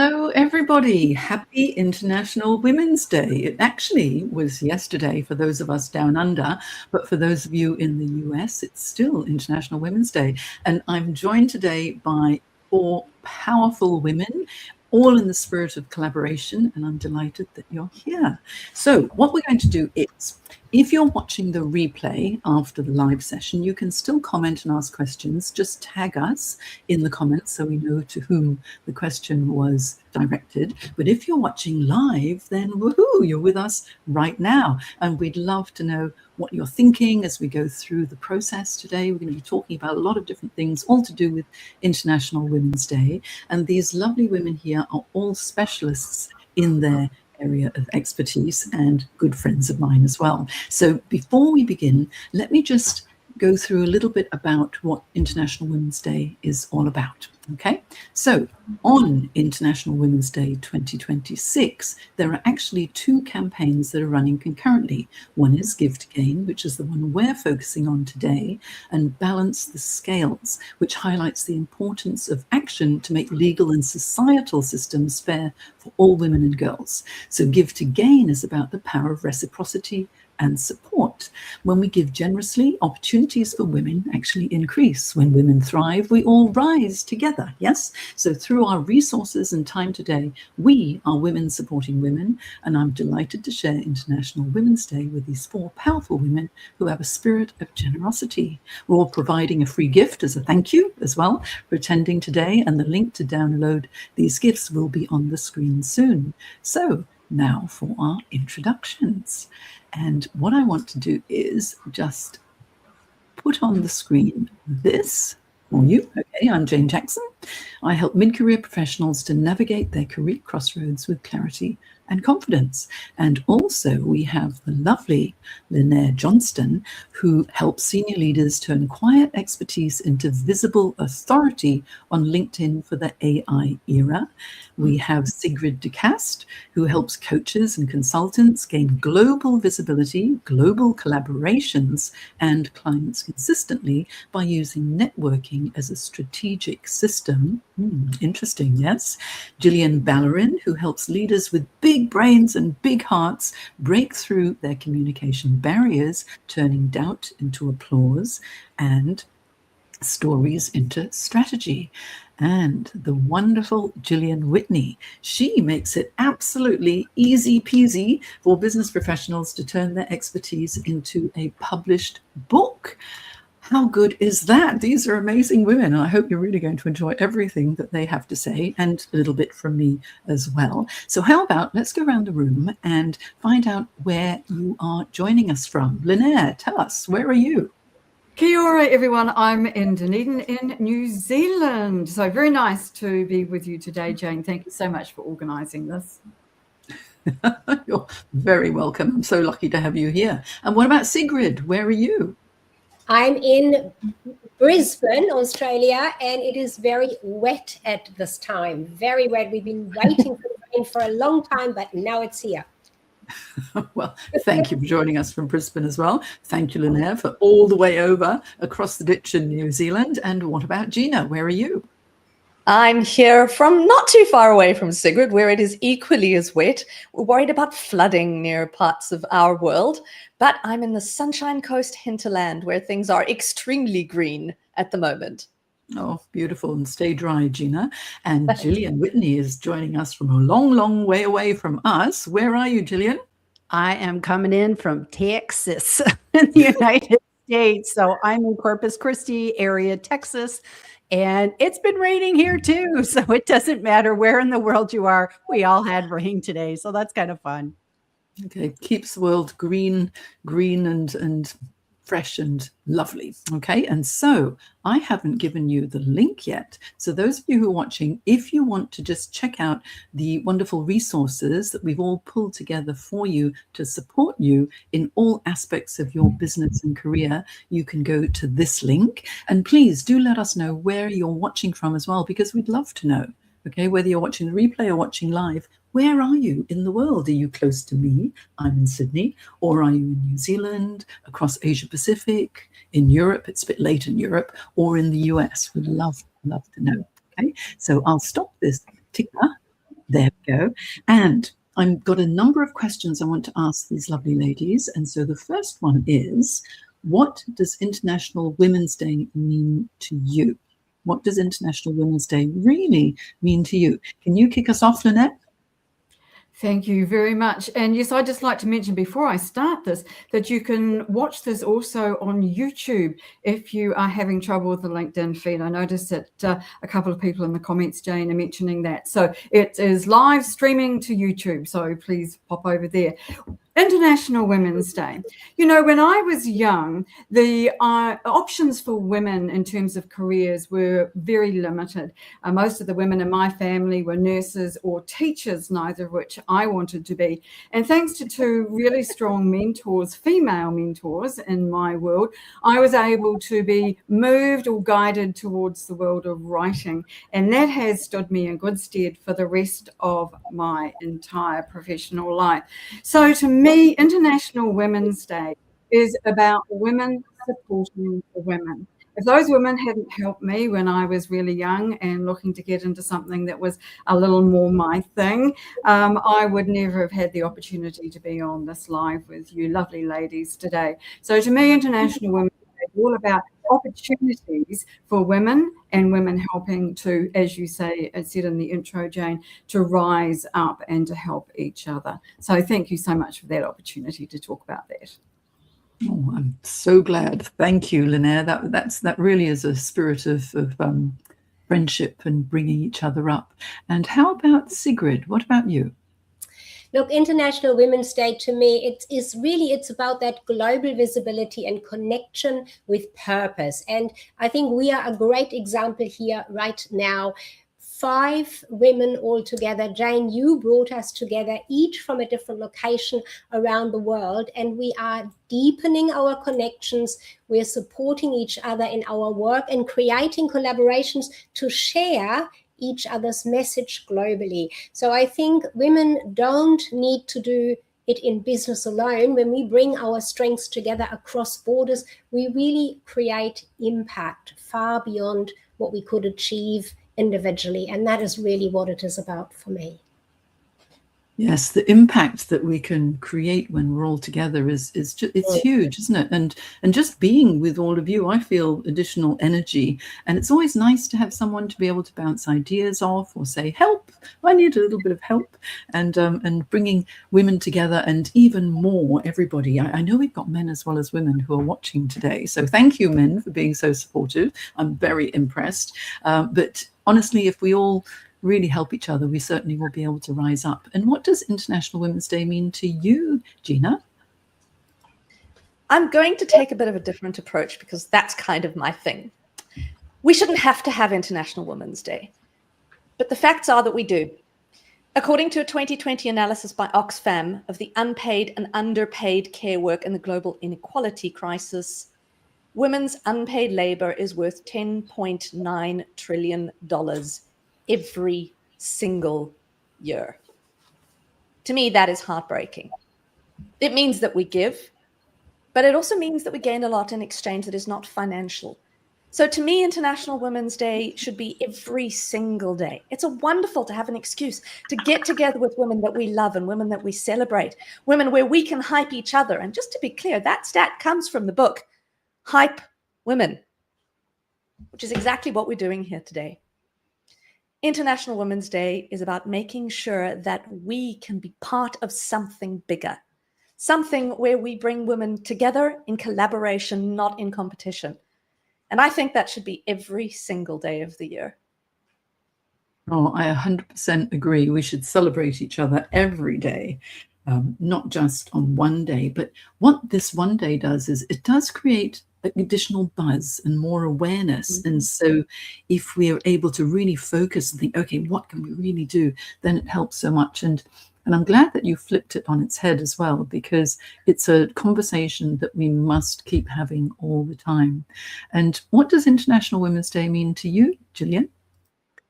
Hello, everybody. Happy International Women's Day. It actually was yesterday for those of us down under, but for those of you in the US, it's still International Women's Day. And I'm joined today by four powerful women, all in the spirit of collaboration, and I'm delighted that you're here. So what we're going to do is, if you're watching the replay after the live session, you can still comment and ask questions. Just tag us in the comments so we know to whom the question was directed. But if you're watching live, then woohoo, you're with us right now. And we'd love to know what you're thinking as we go through the process today. We're going to be talking about a lot of different things, all to do with International Women's Day. And these lovely women here are all specialists in their area of expertise and good friends of mine as well. So before we begin, let me just go through a little bit about what International Women's Day is all about. Okay, so on International Women's Day 2026, there are actually two campaigns that are running concurrently. One is Give to Gain, which is the one we're focusing on today, and Balance the Scales, which highlights the importance of action to make legal and societal systems fair for all women and girls. So Give to Gain is about the power of reciprocity and support. When we give generously, opportunities for women actually increase. When women thrive, we all rise together, yes? So through our resources and time today, we are women supporting women, and I'm delighted to share International Women's Day with these four powerful women who have a spirit of generosity. We're all providing a free gift as a thank you as well for attending today, and the link to download these gifts will be on the screen soon. So now for our introductions. And what I want to do is just put on the screen this for you. Okay, I'm Jane Jackson. I help mid-career professionals to navigate their career crossroads with clarity and confidence. And also we have the lovely Lynette Johnston, who helps senior leaders turn quiet expertise into visible authority on LinkedIn for the AI era. We have Sigrid de Cast, who helps coaches and consultants gain global visibility, global collaborations, and clients consistently by using networking as a strategic system. Interesting, yes. Gillian Ballerin, who helps leaders with big brains and big hearts break through their communication barriers, turning doubt into applause and stories into strategy. And the wonderful Gillian Whitney. She makes it absolutely easy peasy for business professionals to turn their expertise into a published book. How good is that? These are amazing women. And I hope you're really going to enjoy everything that they have to say, and a little bit from me as well. So how about let's go around the room and find out where you are joining us from. Lynette, tell us, where are you? Kia ora, everyone. I'm in Dunedin in New Zealand. So very nice to be with you today, Jane. Thank you so much for organising this. You're very welcome. I'm so lucky to have you here. And what about Sigrid? Where are you? I'm in Brisbane, Australia, and it is very wet at this time. Very wet. We've been waiting for the rain for a long time, but now it's here. Well, thank you for joining us from Brisbane as well. Thank you, Lynette, for all the way over across the ditch in New Zealand. And what about Gina? Where are you? I'm here from not too far away from Sigrid, where it is equally as wet. We're worried about flooding near parts of our world, but I'm in the Sunshine Coast hinterland where things are extremely green at the moment. Oh, beautiful. And stay dry, Gina. And Gillian Whitney is joining us from a long, long way away from us. Where are you, Gillian? I am coming in from Texas in the United States. So I'm in Corpus Christi area, Texas. And it's been raining here too. So it doesn't matter where in the world you are. We all had rain today. So that's kind of fun. Okay. Keeps the world green and fresh and lovely. Okay. And so I haven't given you the link yet. So those of you who are watching, if you want to just check out the wonderful resources that we've all pulled together for you to support you in all aspects of your business and career, you can go to this link. And please do let us know where you're watching from as well, because we'd love to know. Okay, whether you're watching the replay or watching live, where are you in the world? Are you close to me? I'm in Sydney. Or are you in New Zealand, across Asia Pacific, in Europe? It's a bit late in Europe, or in the US. We'd love to know. Okay, so I'll stop this ticker There we go. And I've got a number of questions I want to ask these lovely ladies. And so the first one is, what does International Women's Day mean to you? What does International Women's Day really mean to you? Can you kick us off, Lynette? Thank you very much. And yes, I'd just like to mention before I start this, that you can watch this also on YouTube if you are having trouble with the LinkedIn feed. I noticed that a couple of people in the comments, Jane, are mentioning that. So it is live streaming to YouTube. So please pop over there. International Women's Day. You know, when I was young, the options for women in terms of careers were very limited. Most of the women in my family were nurses or teachers, neither of which I wanted to be. And thanks to two really strong mentors, female mentors in my world, I was able to be moved or guided towards the world of writing. And that has stood me in good stead for the rest of my entire professional life. So to me, International Women's Day is about women supporting the women. If those women hadn't helped me when I was really young and looking to get into something that was a little more my thing, I would never have had the opportunity to be on this live with you lovely ladies today. So to me, International Women's Day is all about opportunities for women and women helping to, as you say, as said in the intro, Jane, to rise up and to help each other. So thank you so much for that opportunity to talk about that. Oh, I'm so glad. Thank you, Lynette. That really is a spirit of friendship and bringing each other up. And how about Sigrid? What about you? Look, International Women's Day to me, it's about that global visibility and connection with purpose. And I think we are a great example here right now. 5 women all together. Jane, you brought us together, each from a different location around the world, and we are deepening our connections. We're supporting each other in our work and creating collaborations to share each other's message globally. So I think women don't need to do it in business alone. When we bring our strengths together across borders, we really create impact far beyond what we could achieve individually. And that is really what it is about for me. Yes, the impact that we can create when we're all together is just, it's huge, isn't it? And just being with all of you, I feel additional energy. And it's always nice to have someone to be able to bounce ideas off or say, help, I need a little bit of help. And bringing women together, and even more, everybody. I know we've got men as well as women who are watching today. So thank you, men, for being so supportive. I'm very impressed. But honestly, if we all really help each other, we certainly will be able to rise up. And what does International Women's Day mean to you, Gina? I'm going to take a bit of a different approach because that's kind of my thing. We shouldn't have to have International Women's Day, but the facts are that we do. According to a 2020 analysis by Oxfam of the unpaid and underpaid care work in the global inequality crisis, women's unpaid labor is worth $10.9 trillion every single year. To me, that is heartbreaking. It means that we give, but it also means that we gain a lot in exchange that is not financial. So to me, International Women's Day should be every single day. It's wonderful to have an excuse to get together with women that we love and women that we celebrate, women where we can hype each other. And just to be clear, that stat comes from the book, Hype Women, which is exactly what we're doing here today. International Women's Day is about making sure that we can be part of something bigger, something where we bring women together in collaboration, not in competition. And I think that should be every single day of the year. Oh, I 100% agree. We should celebrate each other every day, not just on one day. But what this one day does is it does create additional buzz and more awareness. Mm-hmm. And so if we are able to really focus and think, okay, what can we really do? Then it helps so much. And I'm glad that you flipped it on its head as well, because it's a conversation that we must keep having all the time. And what does International Women's Day mean to you, Gillian?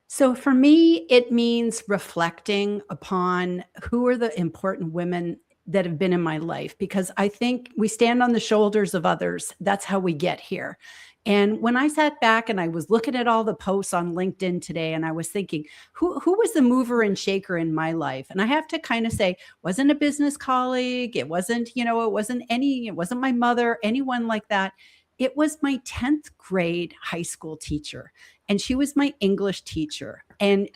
So for me, it means reflecting upon who are the important women that have been in my life, because I think we stand on the shoulders of others. That's how we get here. And when I sat back and I was looking at all the posts on LinkedIn today, and I was thinking, who was the mover and shaker in my life? And I have to kind of say, wasn't a business colleague. It wasn't, it wasn't my mother, anyone like that. It was my 10th grade high school teacher. And she was my English teacher. And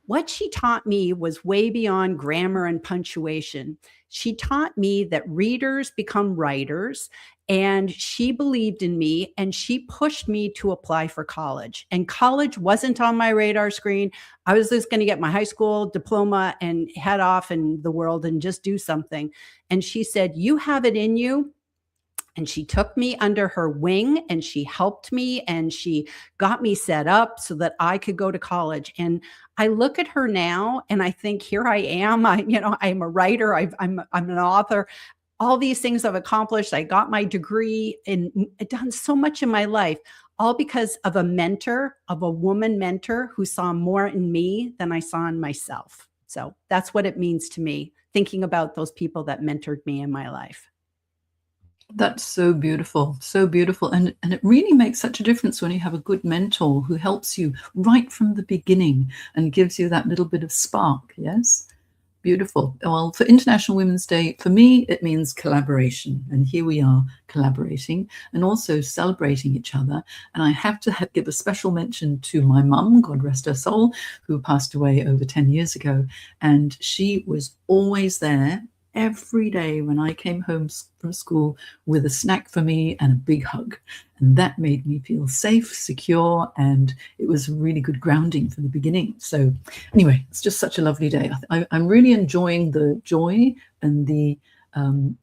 what she taught me was way beyond grammar and punctuation. She taught me that readers become writers, and she believed in me, and she pushed me to apply for college. And college wasn't on my radar screen. I was just going to get my high school diploma and head off in the world and just do something. And she said, "You have it in you." And she took me under her wing, and she helped me, and she got me set up so that I could go to college. And I look at her now and I think, here I am. I'm a writer. I'm an author. All these things I've accomplished. I got my degree and done so much in my life, all because of a mentor, of a woman mentor who saw more in me than I saw in myself. So that's what it means to me, thinking about those people that mentored me in my life. That's so beautiful, so beautiful. And it really makes such a difference when you have a good mentor who helps you right from the beginning and gives you that little bit of spark. Yes. Beautiful. Well, for International Women's Day, for me, it means collaboration. And here we are collaborating and also celebrating each other. And I have to give a special mention to my mum, God rest her soul, who passed away over 10 years ago. And she was always there every day when I came home from school with a snack for me and a big hug. And that made me feel safe, secure, and it was really good grounding from the beginning. So anyway, it's just such a lovely day. I'm really enjoying the joy and the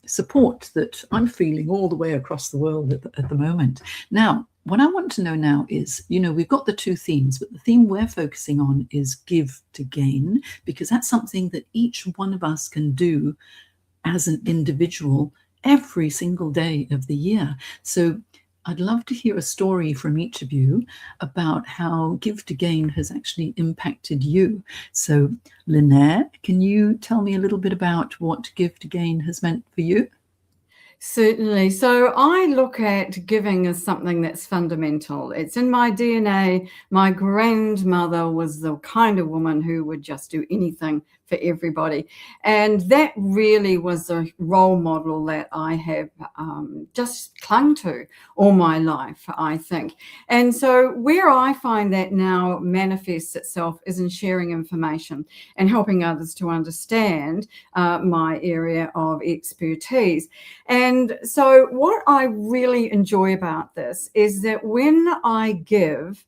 support that I'm feeling all the way across the world at the moment. Now, what I want to know now is, we've got the two themes, but the theme we're focusing on is give to gain, because that's something that each one of us can do as an individual every single day of the year. So I'd love to hear a story from each of you about how Give to Gain has actually impacted you. So Lynette, can you tell me a little bit about what Give to Gain has meant for you? Certainly. So I look at giving as something that's fundamental. It's in my DNA. My grandmother was the kind of woman who would just do anything for everybody. And that really was a role model that I have just clung to all my life, I think. And so where I find that now manifests itself is in sharing information and helping others to understand my area of expertise. And so what I really enjoy about this is that when I give,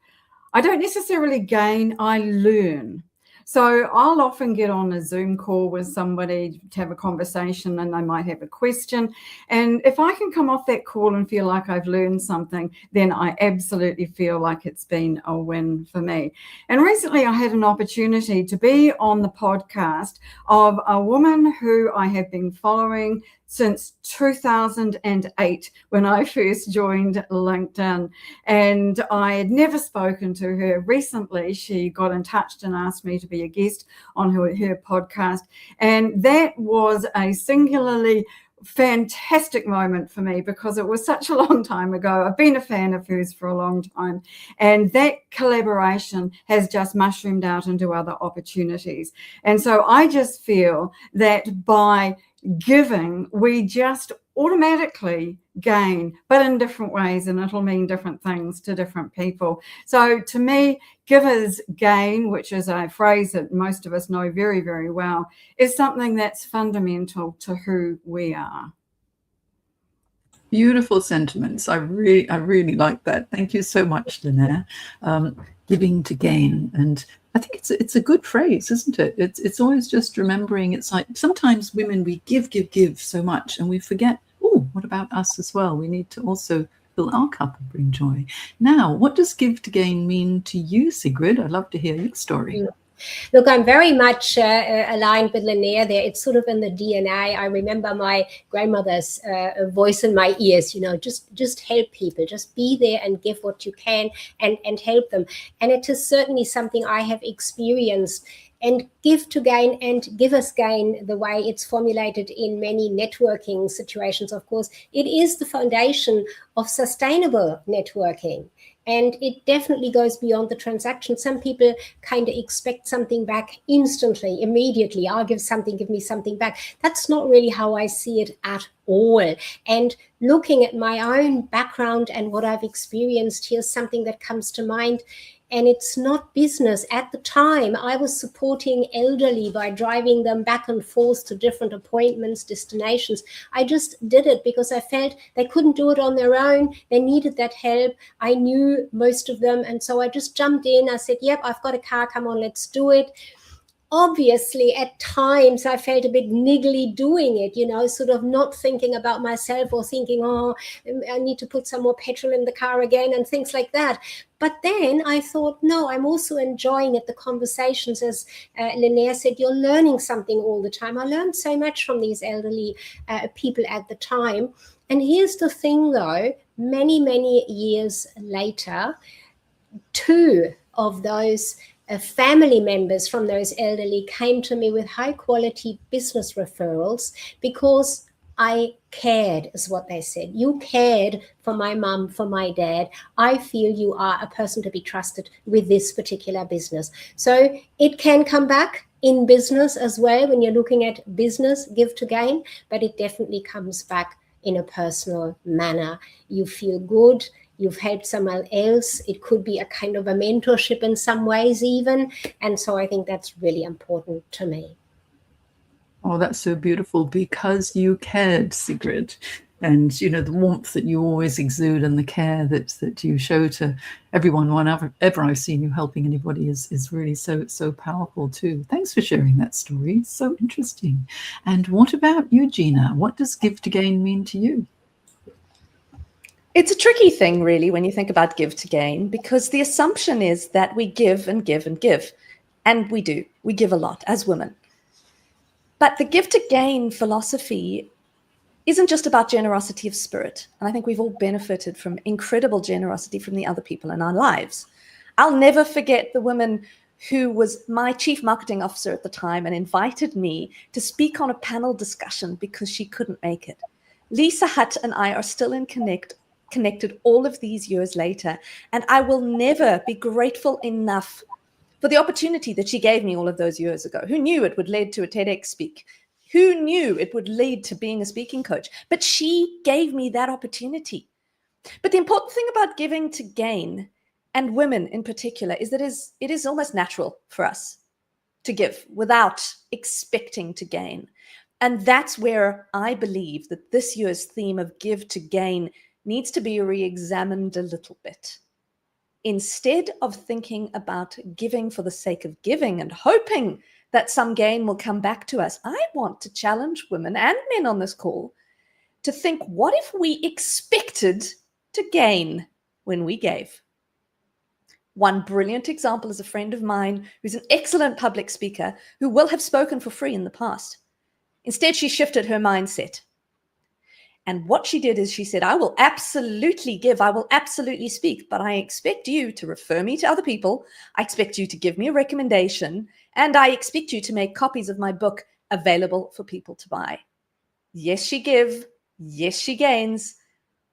I don't necessarily gain, I learn. So I'll often get on a Zoom call with somebody to have a conversation, and they might have a question. And if I can come off that call and feel like I've learned something, then I absolutely feel like it's been a win for me. And recently I had an opportunity to be on the podcast of a woman who I have been following since 2008 when I first joined LinkedIn, and I had never spoken to her. Recently she got in touch and asked me to be a guest on her podcast, and that was a singularly fantastic moment for me because it was such a long time ago. I've been a fan of hers for a long time, and that collaboration has just mushroomed out into other opportunities. And so I just feel that by giving, we just automatically gain, but in different ways, and it'll mean different things to different people. So to me, givers gain, which is a phrase that most of us know very, very well, is something that's fundamental to who we are. Beautiful sentiments. I really like that. Thank you so much, Lynette. Giving to gain, and I think it's a good phrase, isn't it? It's always just remembering. It's like sometimes women, we give so much, and we forget. Oh, what about us as well? We need to also fill our cup and bring joy. Now, what does give to gain mean to you, Sigrid? I'd love to hear your story. Look, I'm very much aligned with Linnea there. It's sort of in the DNA. I remember my grandmother's voice in my ears, just help people, just be there and give what you can and help them. And it is certainly something I have experienced And give to gain and givers gain, the way it's formulated in many networking situations, of course, it is the foundation of sustainable networking. And it definitely goes beyond the transaction. Some people kind of expect something back instantly, immediately. I'll give something, give me something back. That's not really how I see it at all. And looking at my own background and what I've experienced, here's something that comes to mind. And it's not business. At the time, I was supporting elderly by driving them back and forth to different appointments, destinations. I just did it because I felt they couldn't do it on their own. They needed that help. I knew most of them. And so I just jumped in. I said, yep, I've got a car. Come on, let's do it. Obviously, at times I felt a bit niggly doing it, sort of not thinking about myself or thinking, oh, I need to put some more petrol in the car again and things like that. But then I thought, no, I'm also enjoying it, the conversations. As Linnea said, you're learning something all the time. I learned so much from these elderly people at the time. And here's the thing, though, many, many years later, two of those family members from those elderly came to me with high quality business referrals because I cared, is what they said. You cared for my mum, for my dad. I feel you are a person to be trusted with this particular business. So it can come back in business as well when you're looking at business, give to gain, but it definitely comes back in a personal manner. You feel good. You've helped someone else. It could be a kind of a mentorship in some ways even. And so I think that's really important to me. Oh, that's so beautiful, because you cared, Sigrid. And, the warmth that you always exude and the care that you show to everyone, whenever I've seen you helping anybody is really so powerful too. Thanks for sharing that story. It's so interesting. And what about you, Gina? What does give to gain mean to you? It's a tricky thing, really, when you think about give to gain, because the assumption is that we give and give and give. And we do. We give a lot as women. But the give to gain philosophy isn't just about generosity of spirit. And I think we've all benefited from incredible generosity from the other people in our lives. I'll never forget the woman who was my chief marketing officer at the time and invited me to speak on a panel discussion because she couldn't make it. Lisa Hutt and I are still connected all of these years later, and I will never be grateful enough for the opportunity that she gave me all of those years ago. Who knew it would lead to a TEDx speak? Who knew it would lead to being a speaking coach? But she gave me that opportunity. But the important thing about giving to gain, and women in particular, is that it is almost natural for us to give without expecting to gain. And that's where I believe that this year's theme of give to gain needs to be re-examined a little bit. Instead of thinking about giving for the sake of giving and hoping that some gain will come back to us, I want to challenge women and men on this call to think, what if we expected to gain when we gave? One brilliant example is a friend of mine who's an excellent public speaker who will have spoken for free in the past. Instead, she shifted her mindset. And what she did is she said, I will absolutely give, I will absolutely speak, but I expect you to refer me to other people. I expect you to give me a recommendation, and I expect you to make copies of my book available for people to buy. Yes, she gives, yes, she gains,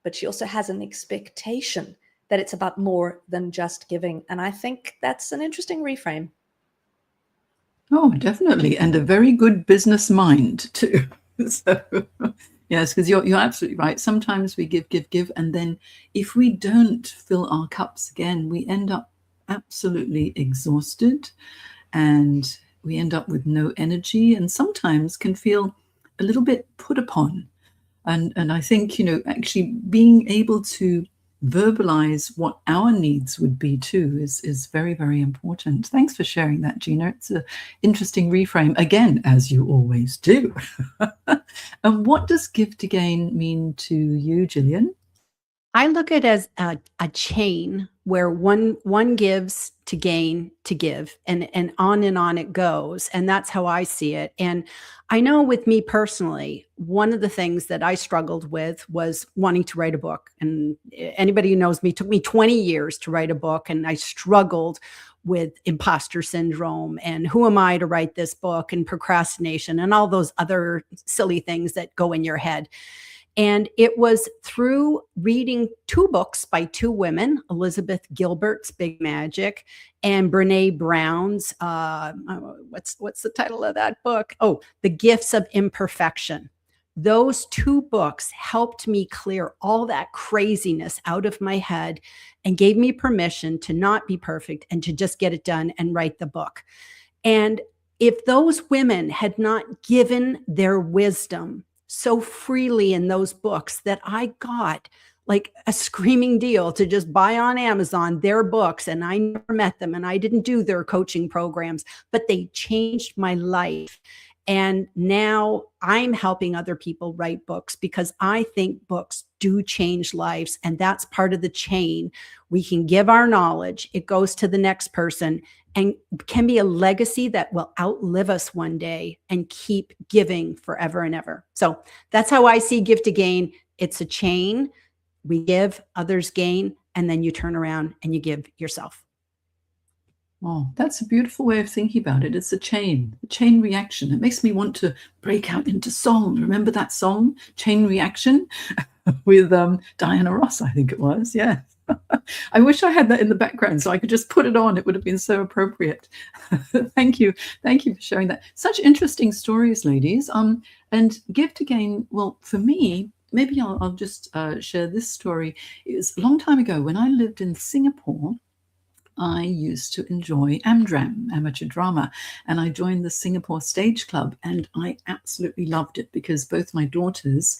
but she also has an expectation that it's about more than just giving. And I think that's an interesting reframe. Oh, definitely. And a very good business mind too. So yes, because you're absolutely right. Sometimes we give, and then if we don't fill our cups again, we end up absolutely exhausted, and we end up with no energy, and sometimes can feel a little bit put upon. And I think, actually being able to verbalize what our needs would be too is very, very important. Thanks for sharing that, Gina. It's an interesting reframe, again, as you always do. And what does give to gain mean to you, Gillian? I look at it as a chain where one gives to gain to give, and on it goes. And that's how I see it. And I know with me personally, one of the things that I struggled with was wanting to write a book. And anybody who knows me, it took me 20 years to write a book. And I struggled with imposter syndrome and who am I to write this book and procrastination and all those other silly things that go in your head. And it was through reading 2 books by 2 women, Elizabeth Gilbert's Big Magic and Brene Brown's, what's the title of that book? Oh, The Gifts of Imperfection. Those 2 books helped me clear all that craziness out of my head and gave me permission to not be perfect and to just get it done and write the book. And if those women had not given their wisdom so freely in those books that I got like a screaming deal to just buy on Amazon their books, and I never met them and I didn't do their coaching programs, but they changed my life. And now I'm helping other people write books because I think books do change lives. And that's part of the chain. We can give our knowledge. It goes to the next person and can be a legacy that will outlive us one day and keep giving forever and ever. So that's how I see Give to Gain. It's a chain. We give, others gain, and then you turn around and you give yourself. Oh, that's a beautiful way of thinking about it. It's a chain reaction. It makes me want to break out into song. Remember that song, Chain Reaction, with Diana Ross, I think it was. Yeah. I wish I had that in the background so I could just put it on. It would have been so appropriate. Thank you. Thank you for sharing that. Such interesting stories, ladies. And Give to Gain, well, for me, maybe I'll just share this story. It was a long time ago when I lived in Singapore. I used to enjoy AmDram, amateur drama, and I joined the Singapore Stage Club, and I absolutely loved it because both my daughters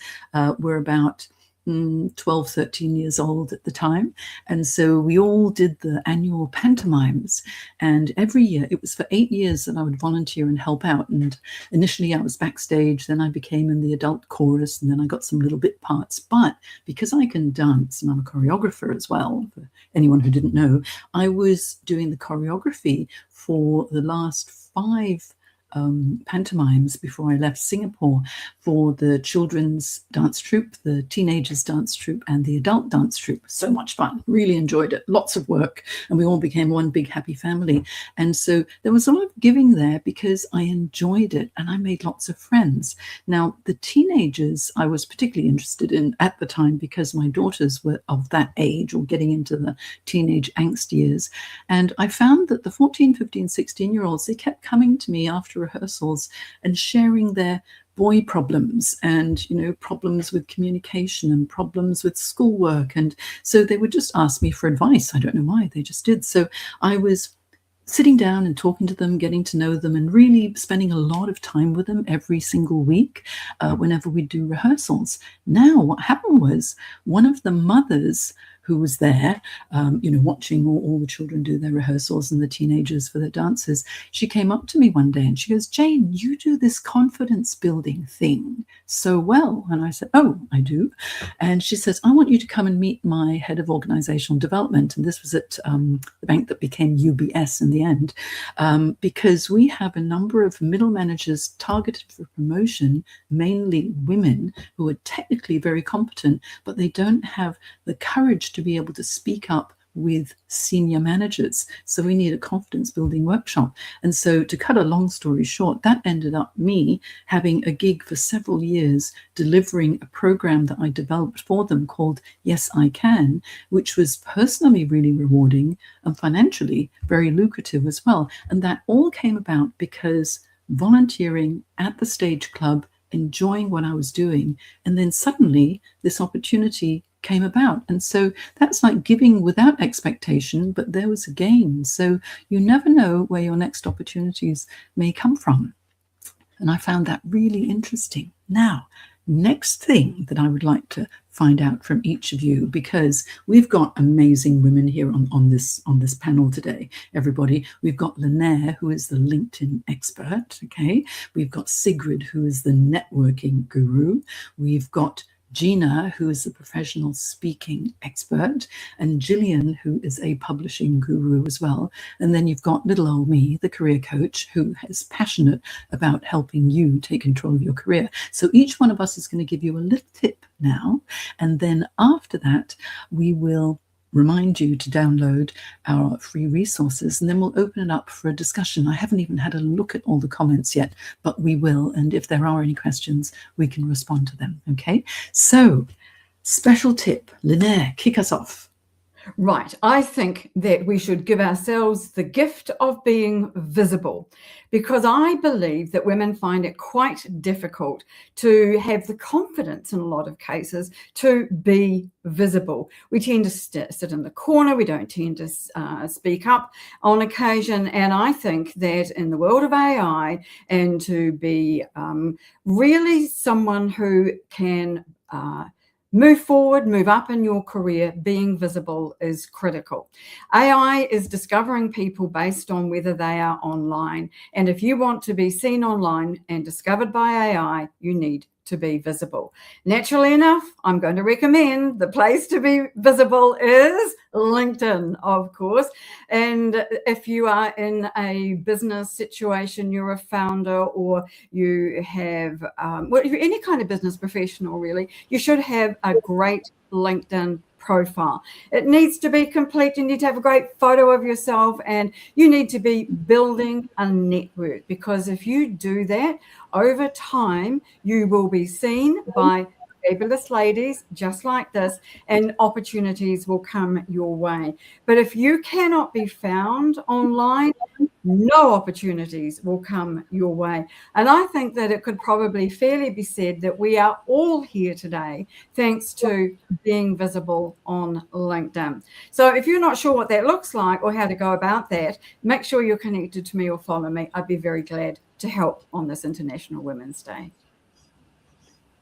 were about 12, 13 years old at the time. And so we all did the annual pantomimes. And every year, it was for 8 years that I would volunteer and help out. And initially I was backstage, then I became in the adult chorus, and then I got some little bit parts. But because I can dance, and I'm a choreographer as well, for anyone who didn't know, I was doing the choreography for the last 5 pantomimes before I left Singapore for the children's dance troupe, the teenagers dance troupe, and the adult dance troupe. So much fun, really enjoyed it, lots of work, and we all became one big happy family. And so there was a lot of giving there because I enjoyed it and I made lots of friends. Now, the teenagers I was particularly interested in at the time because my daughters were of that age or getting into the teenage angst years. And I found that the 14, 15, 16-year-olds, they kept coming to me after rehearsals and sharing their boy problems and, problems with communication and problems with schoolwork. And so they would just ask me for advice. I don't know why, they just did. So I was sitting down and talking to them, getting to know them, and really spending a lot of time with them every single week whenever we do rehearsals. Now, what happened was one of the mothers who was there, watching all the children do their rehearsals and the teenagers for their dances, she came up to me one day and she goes, "Jane, you do this confidence building thing so well." And I said, "Oh, I do." And she says, "I want you to come and meet my head of organizational development." And this was at the bank that became UBS in the end, because we have a number of middle managers targeted for promotion, mainly women who are technically very competent, but they don't have the courage to be able to speak up with senior managers. So we need a confidence building workshop. And so to cut a long story short, that ended up me having a gig for several years delivering a program that I developed for them called Yes, I Can, which was personally really rewarding and financially very lucrative as well. And that all came about because volunteering at the Stage Club, enjoying what I was doing, and then suddenly this opportunity came about. And so that's like giving without expectation, but there was a gain. So you never know where your next opportunities may come from. And I found that really interesting. Now, next thing that I would like to find out from each of you, because we've got amazing women here on this panel today, everybody. We've got Linaire, who is the LinkedIn expert, okay? We've got Sigrid, who is the networking guru. We've got Gina, who is a professional speaking expert, and Gillian, who is a publishing guru as well. And then you've got little old me, the career coach, who is passionate about helping you take control of your career. So each one of us is going to give you a little tip now. And then after that, we will remind you to download our free resources, and then we'll open it up for a discussion. I haven't even had a look at all the comments yet, but we will. And if there are any questions, we can respond to them. Okay. So, special tip, Linaire, kick us off. Right. I think that we should give ourselves the gift of being visible, because I believe that women find it quite difficult to have the confidence in a lot of cases to be visible. We tend to sit in the corner. We don't tend to speak up on occasion. And I think that in the world of AI, and to be really someone who can move forward, move up in your career, being visible is critical. AI is discovering people based on whether they are online. And if you want to be seen online and discovered by AI, you need to be visible. Naturally enough, I'm going to recommend the place to be visible is LinkedIn, of course. And if you are in a business situation, you're a founder, or you have, well, if you're any kind of business professional, really, you should have a great LinkedIn profile. It needs to be complete. You need to have a great photo of yourself, and you need to be building a network, because if you do that over time, you will be seen by fabulous ladies just like this, and opportunities will come your way. But if you cannot be found online, no opportunities will come your way. And I think that it could probably fairly be said that we are all here today thanks to being visible on LinkedIn. So if you're not sure what that looks like or how to go about that, make sure you're connected to me or follow me. I'd be very glad to help on this International Women's Day.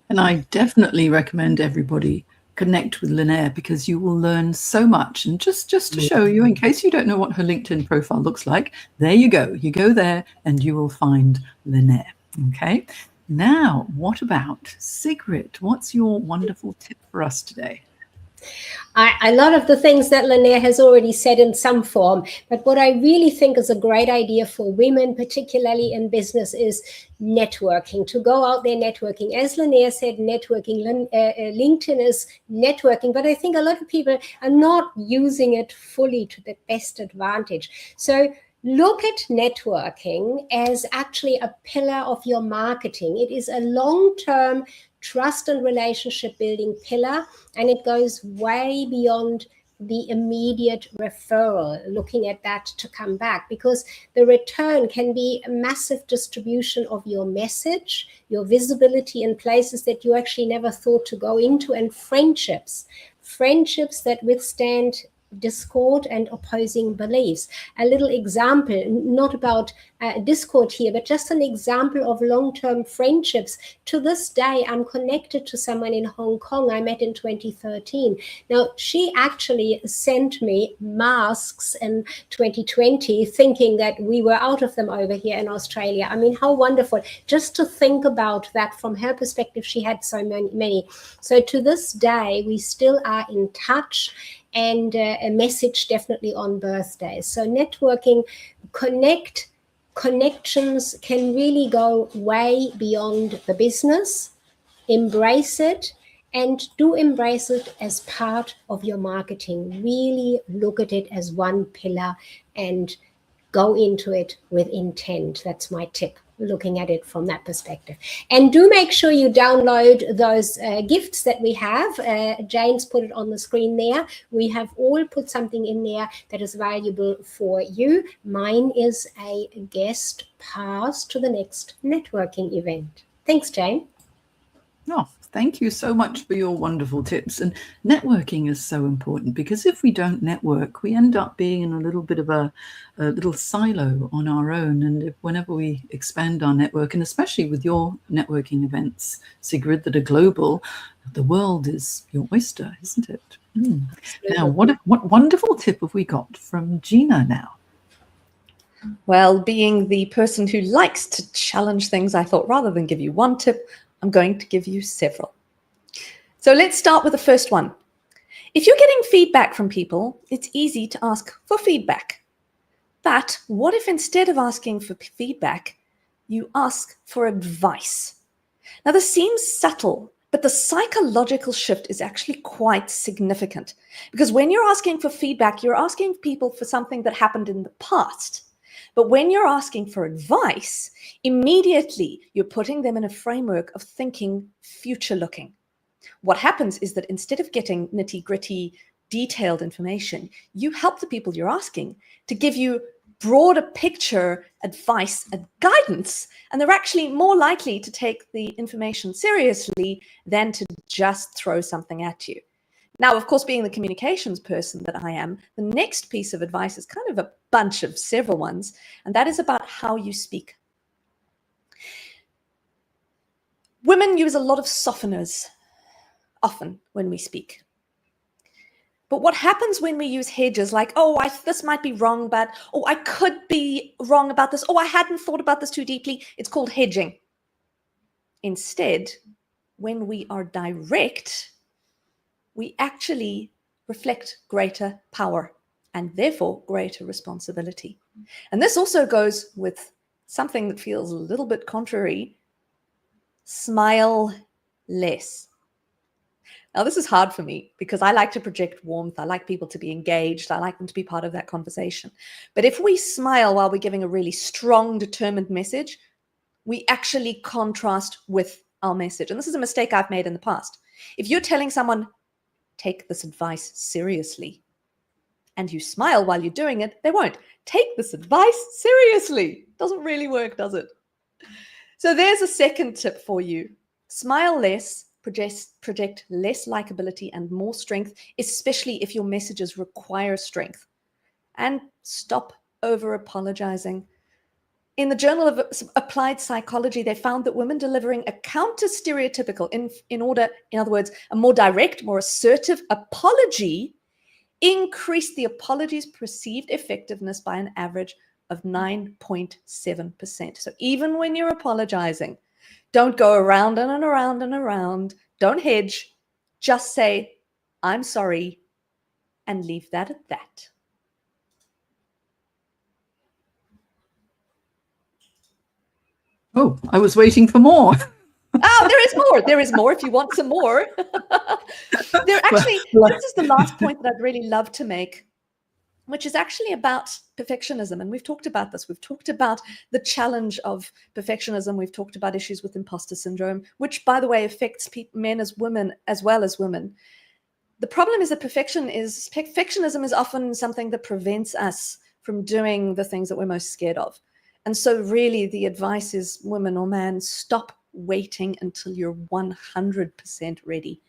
And I definitely recommend everybody connect with Linaire, because you will learn so much. And just to show you, in case you don't know what her LinkedIn profile looks like, there you go. You go there and you will find Linaire. Okay. Now, what about Sigrid? What's your wonderful tip for us today? A lot of the things that Linaire has already said in some form, but what I really think is a great idea for women, particularly in business, is networking, to go out there networking. As Linaire said, networking, LinkedIn is networking, but I think a lot of people are not using it fully to the best advantage. So look at networking as actually a pillar of your marketing. It is a long-term trust and relationship building pillar, and it goes way beyond the immediate referral, looking at that to come back, because the return can be a massive distribution of your message, your visibility in places that you actually never thought to go into, and friendships that withstand discord and opposing beliefs. A little example, not about discord here, but just an example of long-term friendships. To this day, I'm connected to someone in Hong Kong I met in 2013. Now, she actually sent me masks in 2020, thinking that we were out of them over here in Australia. I mean, how wonderful. Just to think about that from her perspective, she had so many. So to this day, we still are in touch, and a message definitely on birthdays. So networking, connections can really go way beyond the business. Embrace it, and do embrace it as part of your marketing. Really look at it as one pillar and go into it with intent. That's my tip, looking at it from that perspective. And do make sure you download those gifts that we have. Jane's put it on the screen there. We have all put something in there that is valuable for you. Mine is a guest pass to the next networking event. Thanks, Jane. Oh, thank you so much for your wonderful tips. And networking is so important, because if we don't network, we end up being in a little bit of a little silo on our own. And whenever we expand our network, and especially with your networking events, Sigrid, that are global, the world is your oyster, isn't it? Now, what wonderful tip have we got from Gina now? Well, being the person who likes to challenge things, I thought rather than give you one tip, I'm going to give you several. So let's start with the first one. If you're getting feedback from people, it's easy to ask for feedback. But what if instead of asking for feedback, you ask for advice? Now, this seems subtle, But the psychological shift is actually quite significant, because when you're asking for feedback, you're asking people for something that happened in the past. But when you're asking for advice, immediately you're putting them in a framework of thinking future looking. What happens is that instead of getting nitty-gritty, detailed information, you help the people you're asking to give you broader picture advice and guidance, and they're actually more likely to take the information seriously than to just throw something at you. Now, of course, being the communications person that I am, the next piece of advice is kind of a bunch of several ones, and that is about how you speak. Women use a lot of softeners often when we speak. But what happens when we use hedges like, oh, this might be wrong, but, oh, I could be wrong about this. Oh, I hadn't thought about this too deeply. It's called hedging. Instead, when we are direct, we actually reflect greater power and therefore greater responsibility. And this also goes with something that feels a little bit contrary. Smile less. Now, this is hard for me because I like to project warmth. I like people to be engaged. I like them to be part of that conversation. But if we smile while we're giving a really strong, determined message, we actually contrast with our message. And this is a mistake I've made in the past. If you're telling someone, take this advice seriously, and you smile while you're doing it, they won't. Take this advice seriously. Doesn't really work, does it? So there's a second tip for you. Smile less. Project less likability and more strength, especially if your messages require strength. And stop over apologizing. In the Journal of Applied Psychology, they found that women delivering a counter-stereotypical, in other words, a more direct, more assertive apology increased the apology's perceived effectiveness by an average of 9.7%. So even when you're apologizing, don't go around and around and around. Don't hedge. Just say, I'm sorry, and leave that at that. Oh, I was waiting for more. Oh, there is more. There is more if you want some more. This is the last point that I'd really love to make, which is actually about perfectionism. And we've talked about this. We've talked about the challenge of perfectionism. We've talked about issues with imposter syndrome, which, by the way, affects men as women as well as women. The problem is that perfectionism is often something that prevents us from doing the things that we're most scared of. And so really the advice is, woman or man, stop waiting until you're 100% ready.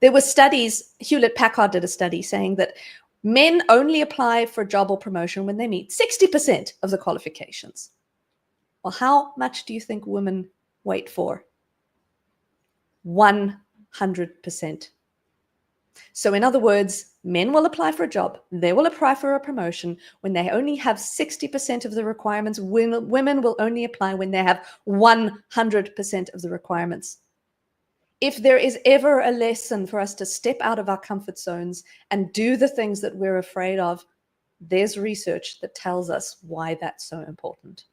There were studies, Hewlett-Packard did a study saying that men only apply for a job or promotion when they meet 60% of the qualifications. Well, how much do you think women wait for? 100%. So in other words, men will apply for a job, they will apply for a promotion when they only have 60% of the requirements. Women will only apply when they have 100% of the requirements. If there is ever a lesson for us to step out of our comfort zones and do the things that we're afraid of, there's research that tells us why that's so important.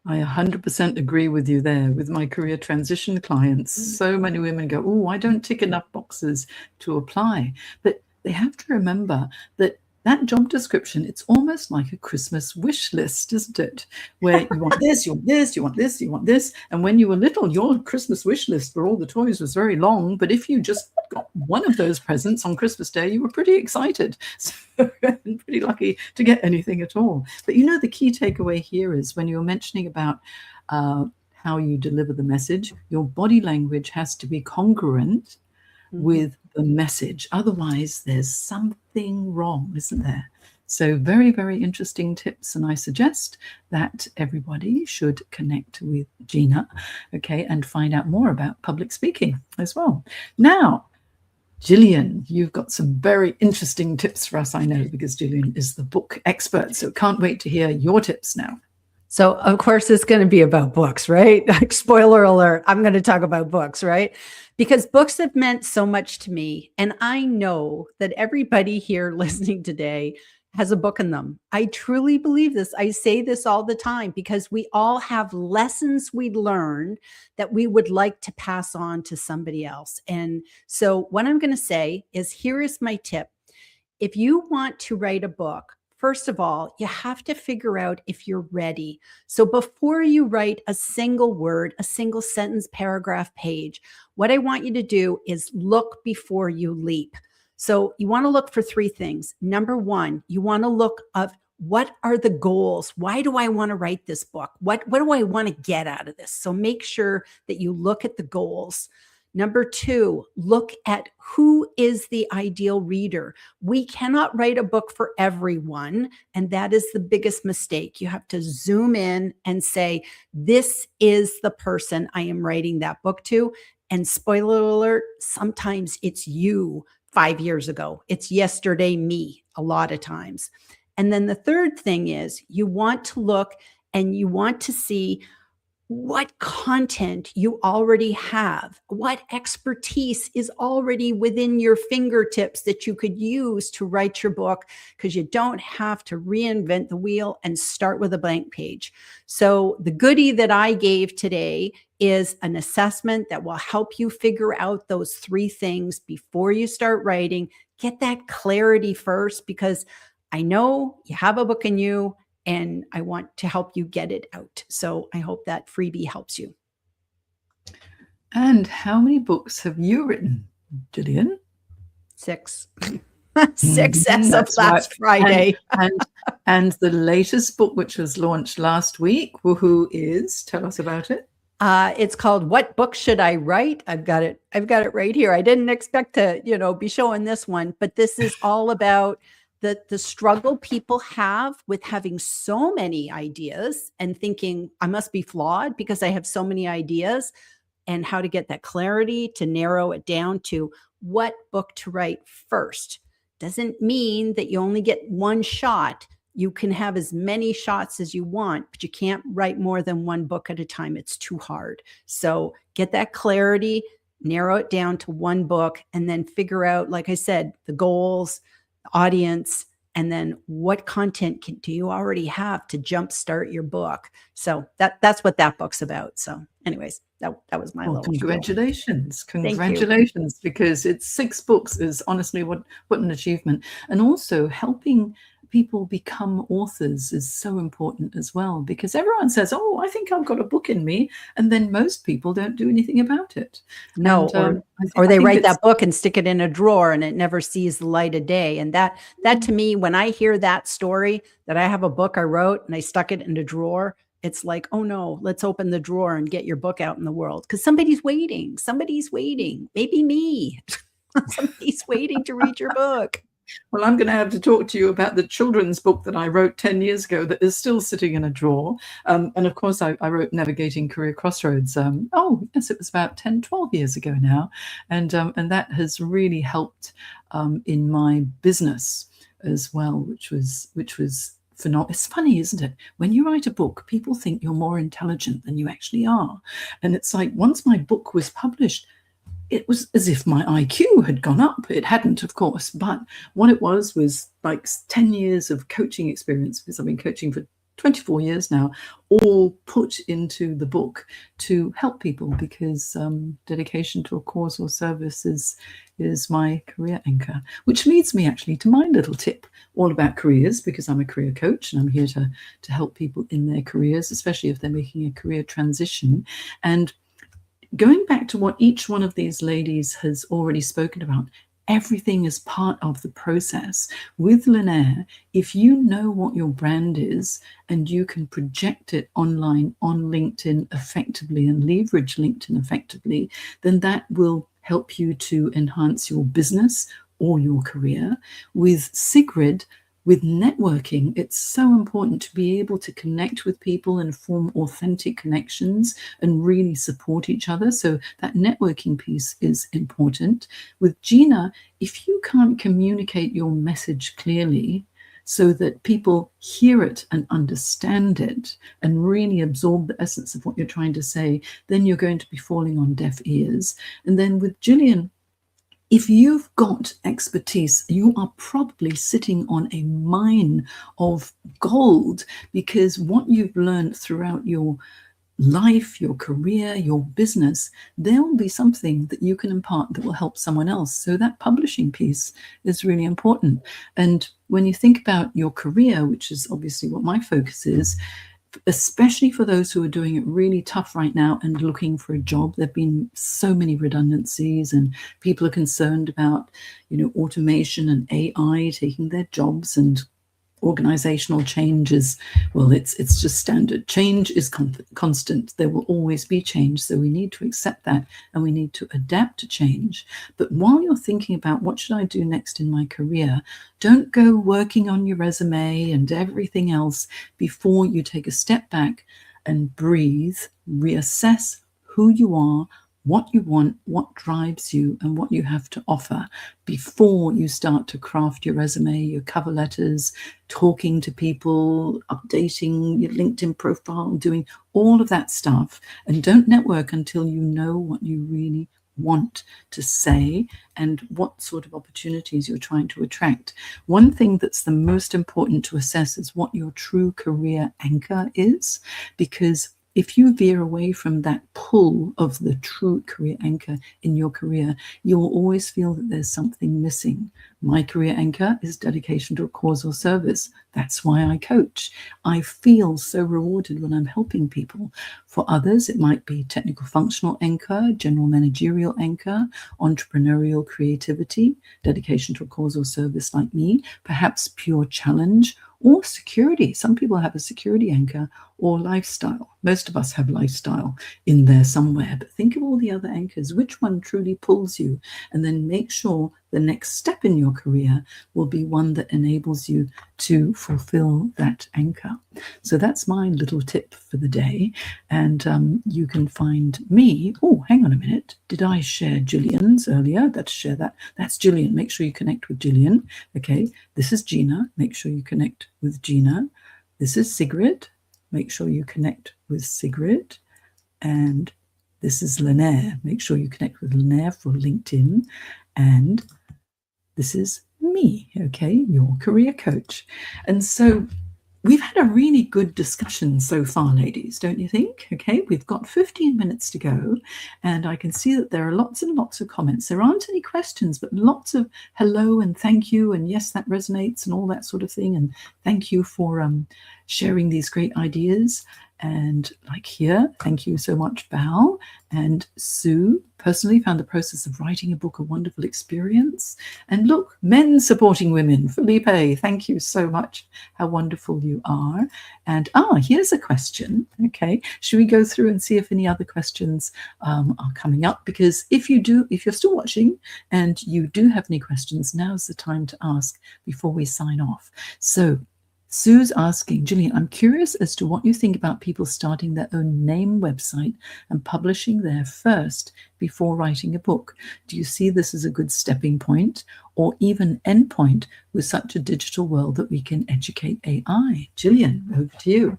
I 100% agree with you there. With my career transition clients, so many women go, oh, I don't tick enough boxes to apply. But they have to remember that that job description, it's almost like a Christmas wish list, isn't it? Where you want this, you want this, you want this, you want this. And when you were little, your Christmas wish list for all the toys was very long. But if you just got one of those presents on Christmas Day, you were pretty excited. So pretty lucky to get anything at all. But you know, the key takeaway here is when you're mentioning about how you deliver the message, your body language has to be congruent with the message. Otherwise, there's something wrong, isn't there? So very, very interesting tips. And I suggest that everybody should connect with Gina, okay, and find out more about public speaking as well. Now, Gillian, you've got some very interesting tips for us, I know, because Gillian is the book expert. So can't wait to hear your tips now. So, of course, it's going to be about books, right? Spoiler alert, I'm going to talk about books, right? Because books have meant so much to me. And I know that everybody here listening today has a book in them. I truly believe this. I say this all the time because we all have lessons we learned that we would like to pass on to somebody else. And so what I'm going to say is, here is my tip. If you want to write a book, first of all, you have to figure out if you're ready. So before you write a single word, a single sentence, paragraph, page, what I want you to do is look before you leap. So you want to look for three things. Number one, you want to look of what are the goals? Why do I want to write this book? What do I want to get out of this? So make sure that you look at the goals. Number two, look at who is the ideal reader. We cannot write a book for everyone, and that is the biggest mistake. You have to zoom in and say, this is the person I am writing that book to. And spoiler alert, sometimes it's you 5 years ago. It's yesterday me a lot of times. And then the third thing is, you want to look and you want to see what content you already have, what expertise is already within your fingertips that you could use to write your book, because you don't have to reinvent the wheel and start with a blank page. So the goodie that I gave today is an assessment that will help you figure out those three things before you start writing. Get that clarity first, because I know you have a book in you, and I want to help you get it out. So I hope that freebie helps you. And how many books have you written, Gillian? 6. 6 as of last Friday. And the latest book, which was launched last week, woohoo, is, tell us about it. It's called What Book Should I Write? I've got it right here. I didn't expect to, be showing this one, but this is all about the struggle people have with having so many ideas and thinking I must be flawed because I have so many ideas, and how to get that clarity to narrow it down to what book to write first. Doesn't mean that you only get one shot. You can have as many shots as you want, but you can't write more than one book at a time. It's too hard. So get that clarity, narrow it down to one book, and then figure out, like I said, the goals, audience, and then what content do you already have to jumpstart your book. So that's what that book's about. So anyways, that was my little congratulations. Congratulations, because it's 6 books is honestly what an achievement. And also helping people become authors is so important as well, because everyone says, oh, I think I've got a book in me, and then most people don't do anything about it. No, or they write that book and stick it in a drawer and it never sees the light of day. And that to me, when I hear that story, that I have a book I wrote and I stuck it in a drawer, it's like, oh no, let's open the drawer and get your book out in the world, because somebody's waiting, maybe me. Somebody's waiting to read your book. Well, I'm going to have to talk to you about the children's book that I wrote 10 years ago that is still sitting in a drawer. And of course, I wrote Navigating Career Crossroads. It was about 10, 12 years ago now. And that has really helped in my business as well, which was phenomenal. It's funny, isn't it? When you write a book, people think you're more intelligent than you actually are. And it's like, once my book was published, it was as if my IQ had gone up. It hadn't, of course, but what it was like 10 years of coaching experience, because I've been coaching for 24 years now, all put into the book to help people, because dedication to a cause or service is my career anchor, which leads me actually to my little tip all about careers, because I'm a career coach and I'm here to help people in their careers, especially if they're making a career transition. And going back to what each one of these ladies has already spoken about, everything is part of the process. With Linaire, if you know what your brand is and you can project it online on LinkedIn effectively and leverage LinkedIn effectively, then that will help you to enhance your business or your career. With Sigrid, with networking, it's so important to be able to connect with people and form authentic connections and really support each other. So that networking piece is important. With Gina, if you can't communicate your message clearly so that people hear it and understand it and really absorb the essence of what you're trying to say, then you're going to be falling on deaf ears. And then with Gillian, if you've got expertise, you are probably sitting on a mine of gold, because what you've learned throughout your life, your career, your business, there will be something that you can impart that will help someone else. So that publishing piece is really important. And when you think about your career, which is obviously what my focus is, especially for those who are doing it really tough right now and looking for a job, there have been so many redundancies, and people are concerned about, automation and AI taking their jobs, and organizational changes. Well, it's just standard. Change is constant. There will always be change. So we need to accept that, and we need to adapt to change. But while you're thinking about what should I do next in my career, don't go working on your resume and everything else before you take a step back and breathe, reassess who you are, what you want, what drives you, and what you have to offer before you start to craft your resume, your cover letters, talking to people, updating your LinkedIn profile, doing all of that stuff. And don't network until you know what you really want to say and what sort of opportunities you're trying to attract. One thing that's the most important to assess is what your true career anchor is, because if you veer away from that pull of the true career anchor in your career, you'll always feel that there's something missing. My career anchor is dedication to a cause or service. That's why I coach. I feel so rewarded when I'm helping people. For others, it might be technical functional anchor, general managerial anchor, entrepreneurial creativity, dedication to a cause or service like me, perhaps pure challenge, or security. Some people have a security anchor, or lifestyle. Most of us have lifestyle in there somewhere, but think of all the other anchors. Which one truly pulls you? And then make sure the next step in your career will be one that enables you to fulfill that anchor. So that's my little tip for the day. And you can find me. Oh, hang on a minute. Did I share Gillian's earlier? Let's share that. That's Gillian. Make sure you connect with Gillian. Okay. This is Gina. Make sure you connect with Gina. This is Sigrid. Make sure you connect with Sigrid. And this is Linaire. Make sure you connect with Linaire for LinkedIn. And this is me, okay, your career coach. And so we've had a really good discussion so far, ladies, don't you think? Okay, we've got 15 minutes to go, and I can see that there are lots and lots of comments. There aren't any questions, but lots of hello and thank you, and yes, that resonates, and all that sort of thing. And thank you for sharing these great ideas. And like here, thank you so much, Val. And Sue personally found the process of writing a book a wonderful experience. And look, men supporting women. Felipe, thank you so much. How wonderful you are. And here's a question. Okay, should we go through and see if any other questions are coming up? Because if you're still watching and you do have any questions, now's the time to ask before we sign off. So Sue's asking, Gillian, I'm curious as to what you think about people starting their own name website and publishing there first before writing a book. Do you see this as a good stepping point or even end point with such a digital world that we can educate AI? Gillian, over to you.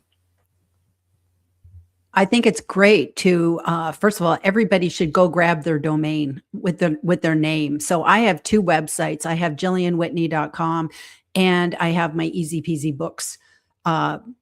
I think it's great to, first of all, everybody should go grab their domain with their name. So I have two websites. I have jillianwhitney.com. And I have my Easy Peasy Books,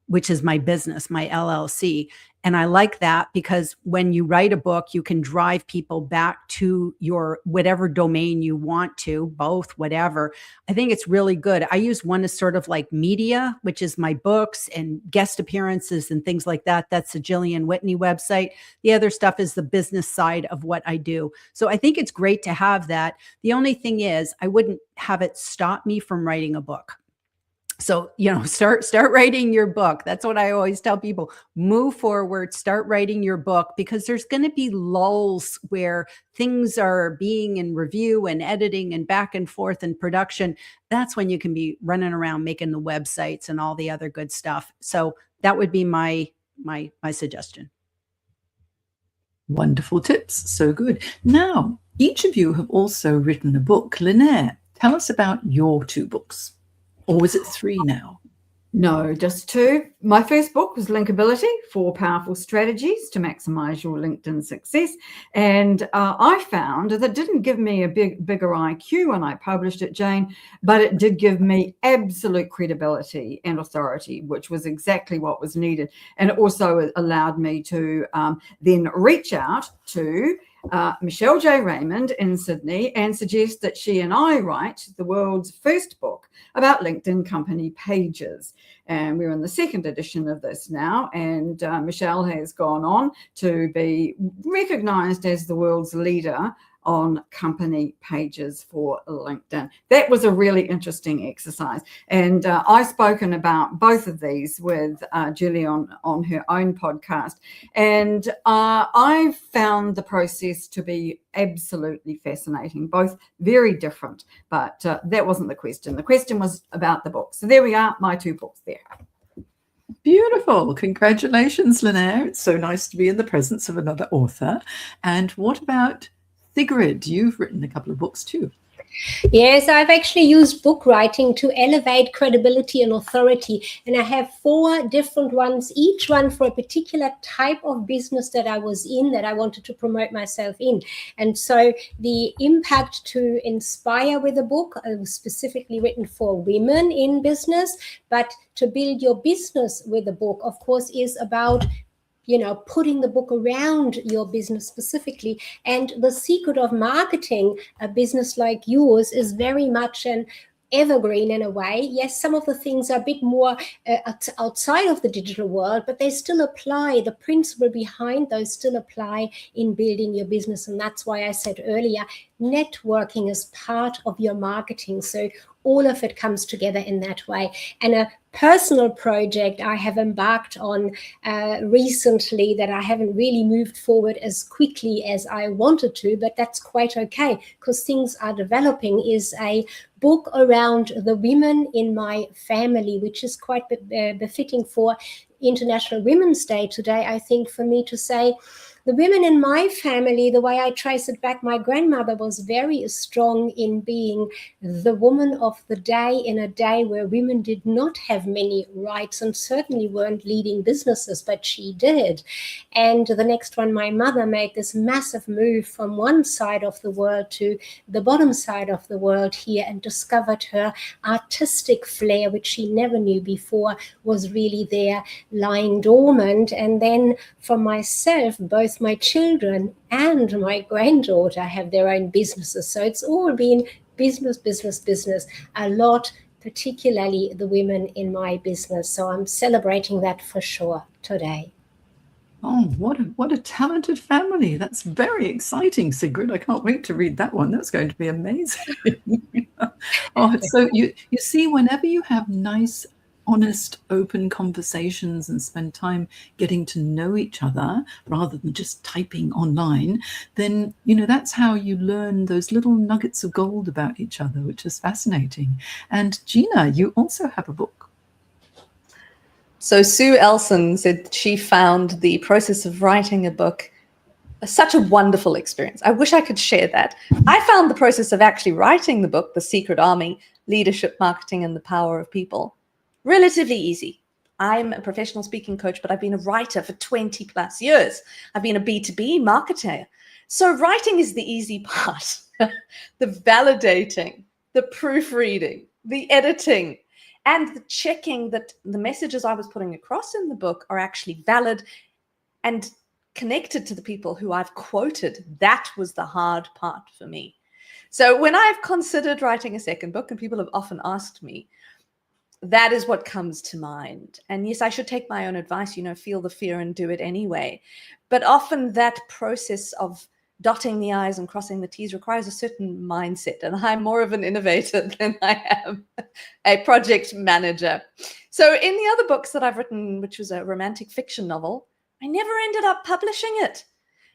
which is my business, my LLC. And I like that because when you write a book, you can drive people back to your whatever domain you want to, both, whatever. I think it's really good. I use one as sort of like media, which is my books and guest appearances and things like that. That's the Gillian Whitney website. The other stuff is the business side of what I do. So I think it's great to have that. The only thing is I wouldn't have it stop me from writing a book. So, start writing your book. That's what I always tell people. Move forward, start writing your book, because there's going to be lulls where things are being in review and editing and back and forth and production. That's when you can be running around making the websites and all the other good stuff. So that would be my suggestion. Wonderful tips. So good. Now, each of you have also written a book. Linaire, tell us about your two books. Or was it three now? No, just two. My first book was Linkability, 4 Powerful Strategies to Maximize Your LinkedIn Success. And I found that it didn't give me a bigger IQ when I published it, Jane, but it did give me absolute credibility and authority, which was exactly what was needed. And it also allowed me to then reach out to Michelle J. Raymond in Sydney and suggest that she and I write the world's first book about LinkedIn company pages. And we're in the second edition of this now. And Michelle has gone on to be recognized as the world's leader on company pages for LinkedIn. That was a really interesting exercise. And I've spoken about both of these with Julie on her own podcast. And I've found the process to be absolutely fascinating, both very different. But that wasn't the question. The question was about the book. So there we are, my 2 books there. Beautiful. Congratulations, Linaire. It's so nice to be in the presence of another author. And what about Sigrid? You've written a couple of books too. Yes, I've actually used book writing to elevate credibility and authority. And I have 4 different ones, each one for a particular type of business that I was in, that I wanted to promote myself in. And so the Impact to Inspire with the book was specifically written for women in business, but to build your business with the book, of course, is about putting the book around your business specifically. And the secret of marketing a business like yours is very much an evergreen in a way. Yes, some of the things are a bit more outside of the digital world, but they still apply. The principle behind those still apply in building your business. And that's why I said earlier, networking is part of your marketing. So all of it comes together in that way. And a personal project I have embarked on recently that I haven't really moved forward as quickly as I wanted to, but that's quite okay because things are developing, is a book around the women in my family, which is quite befitting for International Women's Day today, I think, for me to say, the women in my family, the way I trace it back, my grandmother was very strong in being the woman of the day in a day where women did not have many rights and certainly weren't leading businesses, but she did. And the next one, my mother made this massive move from one side of the world to the bottom side of the world here and discovered her artistic flair, which she never knew before was really there lying dormant. And then for myself, both my children and my granddaughter have their own businesses. So it's all been business, business, business, a lot, particularly the women in my business. So I'm celebrating that for sure today. Oh, what a talented family. That's very exciting, Sigrid. I can't wait to read that one. That's going to be amazing. Oh, so you see, whenever you have nice, honest, open conversations and spend time getting to know each other rather than just typing online, then, that's how you learn those little nuggets of gold about each other, which is fascinating. And Gina, you also have a book. So Sue Elson said she found the process of writing a book such a wonderful experience. I wish I could share that. I found the process of actually writing the book, The Secret Army, Leadership, Marketing, and the Power of People, relatively easy. I'm a professional speaking coach, but I've been a writer for 20 plus years. I've been a B2B marketer. So writing is the easy part. The validating, the proofreading, the editing, and the checking that the messages I was putting across in the book are actually valid and connected to the people who I've quoted. That was the hard part for me. So when I've considered writing a second book, and people have often asked me, that is what comes to mind. And yes, I should take my own advice, feel the fear and do it anyway. But often that process of dotting the I's and crossing the T's requires a certain mindset. And I'm more of an innovator than I am a project manager. So in the other books that I've written, which was a romantic fiction novel, I never ended up publishing it.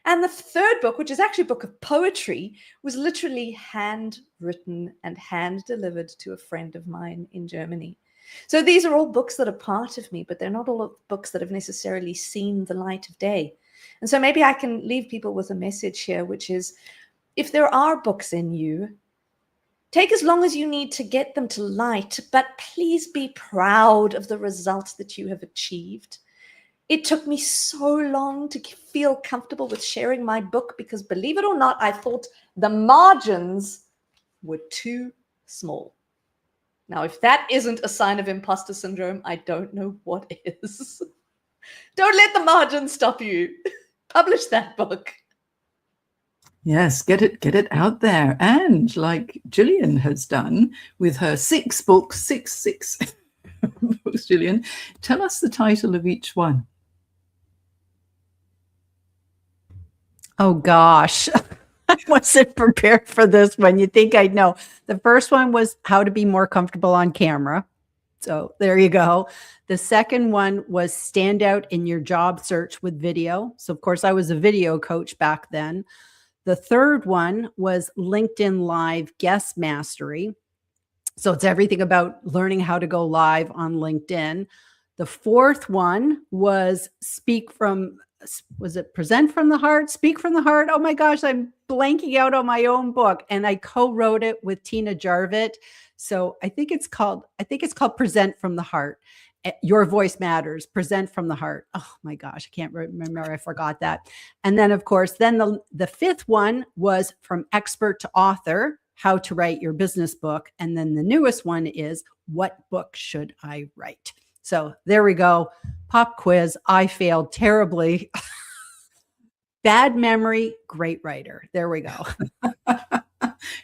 And the third book, which is actually a book of poetry, was literally handwritten and hand-delivered to a friend of mine in Germany. So these are all books that are part of me, but they're not all books that have necessarily seen the light of day. And so maybe I can leave people with a message here, which is, if there are books in you, Take as long as you need to get them to light, but please be proud of the results that you have achieved. It took me so long to feel comfortable with sharing my book because, believe it or not, I thought the margins were too small. Now, if that isn't a sign of imposter syndrome, I don't know what is. Don't let the margins stop you. Publish that book. Yes, get it out there. And like Gillian has done with her 6 books, six books, Gillian, tell us the title of each one. Oh gosh, I wasn't prepared for this one. You think I'd know. The first one was How to Be More Comfortable on Camera. So there you go. The second one was Stand Out in Your Job Search with Video. So of course I was a video coach back then. The third one was LinkedIn Live Guest Mastery. So it's everything about learning how to go live on LinkedIn. The fourth one was Present from the Heart? Speak from the Heart? Oh my gosh, I'm blanking out on my own book. And I co-wrote it with Tina Jarvit. So I think it's called Present from the Heart. Your Voice Matters, Present from the Heart. Oh my gosh, I can't remember. I forgot that. And then, of course, then the fifth one was From Expert to Author, How to Write Your Business Book. And then the newest one is What Book Should I Write? So there we go. Pop quiz. I failed terribly. Bad memory, great writer. There we go.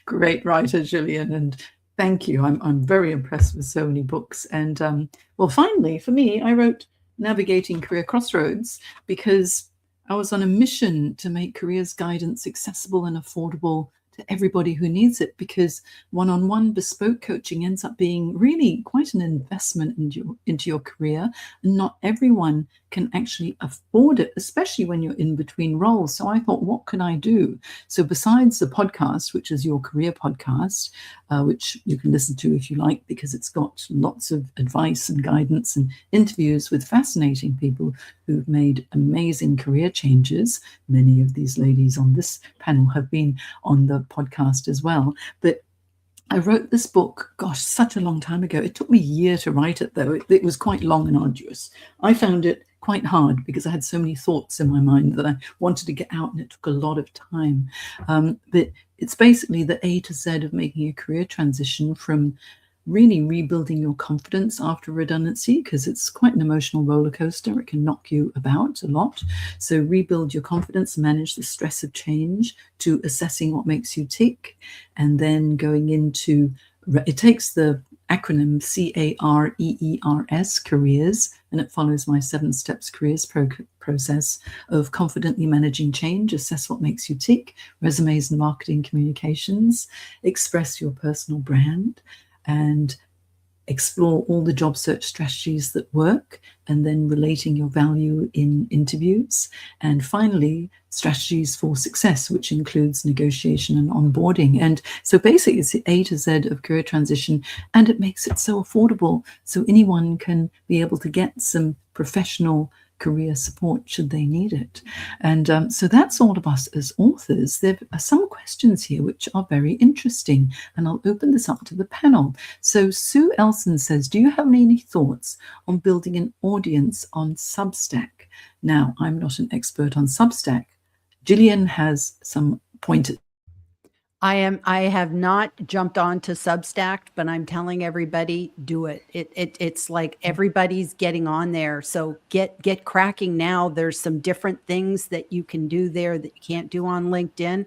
Great writer, Gillian, and thank you. I'm very impressed with so many books. And well, finally, for me, I wrote Navigating Career Crossroads because I was on a mission to make careers guidance accessible and affordable to everybody who needs it, because one-on-one bespoke coaching ends up being really quite an investment into your career, and not everyone can actually afford it, especially when you're in between roles. So I thought, what can I do? So besides the podcast, which is Your Career Podcast, which you can listen to if you like, because it's got lots of advice and guidance and interviews with fascinating people who've made amazing career changes. Many of these ladies on this panel have been on the podcast as well. But I wrote this book, gosh, such a long time ago. It took me a year to write it, though. It was quite long and arduous. I found it quite hard because I had so many thoughts in my mind that I wanted to get out, and it took a lot of time. But it's basically the A to Z of making a career transition, from really rebuilding your confidence after redundancy, because it's quite an emotional roller coaster. It can knock you about a lot. So rebuild your confidence, manage the stress of change, to assessing what makes you tick, and then going into, it takes the acronym CAREERS, careers, and it follows my 7 steps careers process of confidently managing change, assess what makes you tick, resumes and marketing communications, express your personal brand, and explore all the job search strategies that work, and then relating your value in interviews. And finally, strategies for success, which includes negotiation and onboarding. And so basically it's the A to Z of career transition, and it makes it so affordable, so anyone can be able to get some professional career support should they need it. And so that's all of us as authors. There are some questions here which are very interesting, and I'll open this up to the panel. So Sue Elson says, do you have any thoughts on building an audience on Substack? Now, I'm not an expert on Substack. Gillian has some pointers. I have not jumped onto Substack, but I'm telling everybody, do it. It's like everybody's getting on there. So get cracking now. There's some different things that you can do there that you can't do on LinkedIn.